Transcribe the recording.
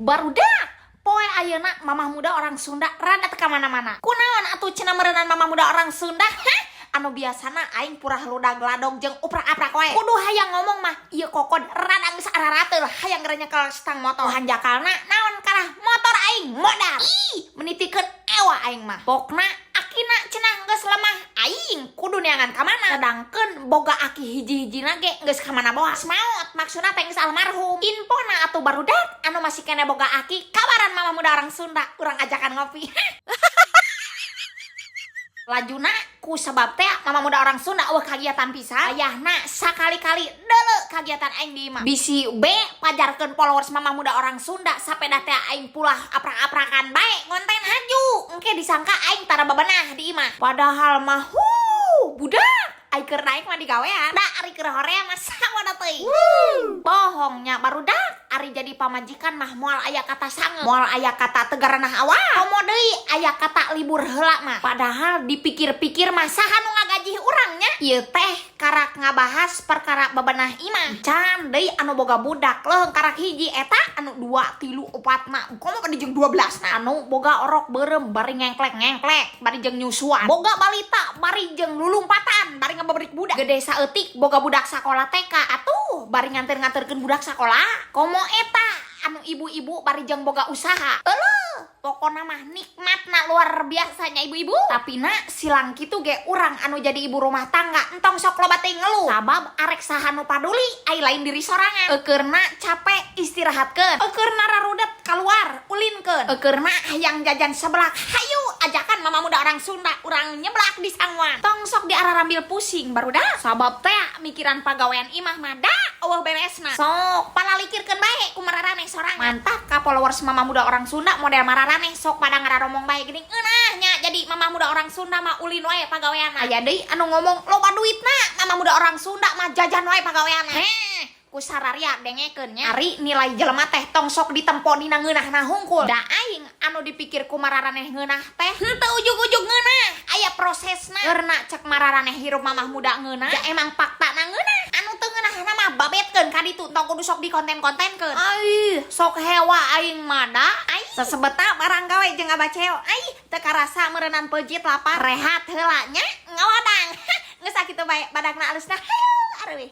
Barudak poe ayeuna mamah muda orang Sunda rada teu ka mana-mana. Kunaon atuh cenah meureunana mamah muda orang Sunda? Anu biasana aing purah ludag ladog jeung uprak-aprak wae. Kudu hayang ngomong mah ieu kokod rada geus ararateul hayang ngerenyekel stang motor. Hanjakalna naon karah motor aing modal. Ih, menitikeun ewa aing mah. Pokna akina cenah geus lemah aing kudu neangan ka mana. Sedangkeun boga aki hiji-hijina ge geus ka mana boas maot. Maksudna teh geus almarhum. Infona atuh barudak anu masih kene boga aki kabaran mama muda orang Sunda urang ajakan ngopi. Lajuna ku sebab teh mama muda orang Sunda eueuh kagiatan pisan. Ayahna sakali-kali deuleu kagiatan aing di imah. Bisi B pajarkeun followers mama muda orang Sunda sapeda teh aing pulah aprak-aprakan bae konten haju. Engke disangka aing tara bebenah di imah. Padahal mah budak ai keur naik mah digawean. Da ari keur horea mah samoda teuing. Bohongnya barudak ari jadi pamajikan mah moal aya kata sange, moal aya kata tegaranah awal. Komo deui aya kata libur heula mah. Padahal dipikir-pikir mah saha nu ngagaji urangnya? Ieu teh karak ngabahas perkara bebenah imah. Can deui anu boga budak leuh karak hiji eta anu 2 3 4 mah. Komo bari jeung 12 na. Anu boga orok beureum bari ngengklek-ngengklek bari jeung nyusuan. Boga balita bari jeung lulumpatan bari ngababrik budak. Gede saeutik boga budak sakola TK atuh bari nganter-nganterkeun budak sakola. Komo eta anu ibu-ibu bari jeung boga usaha. Pokona mah nikmatna luar biasanya ibu-ibu. Tapi nak silang kitu ge urang anu jadi ibu rumah tangga entong sok loba teuing ngeluh. Sabab arek saha nu paduli ai lain diri sorangan. Eukeurna capek istirahatkeun. Eukeurna rarudet keluar ulinkeun. Eukeurna hayang jajan seblak. Hayu ajakan mama muda orang Sunda urang nyeblak di sangwan. Tong sok diararambil pusing barudak. Sabab teh mikiran pagawean imah mah da eueuh beresna. Sok palalikirkeun bae ku mararaneh sorangan. Mantap ka followers mama muda orang Sunda model mararaneh sok pada ngararomong bae geuning eunahnya jadi mama muda orang Sunda mah ulin wae pagaweanna. Aya deui anu ngomong loba duitna mama muda orang Sunda mah jajan wae pagaweanna. Ku sararia dengekeun nya ari nilai jelema teh tong sok ditempo dina ngeunahna hungkul. Da aing anu dipikir ku mararaneh ngeunah teh henteu ujug-ujug ngeunah aya prosesna. Karena cek mararaneh hirup mamah muda ngeunah ya emang faktana ngeunah. Anu teu ngeunahna mah babetkeun ka ditu tong kudu sok dikonten-kontenkeun. Ai sok hewa aing mah da ai sesebeta barang gawe jeung abaceo. Ai teu karasa meureunnan peujit lapar rehat heula nya ngawadang. Geus sakitu bae badagna alusna. Hayu areuy.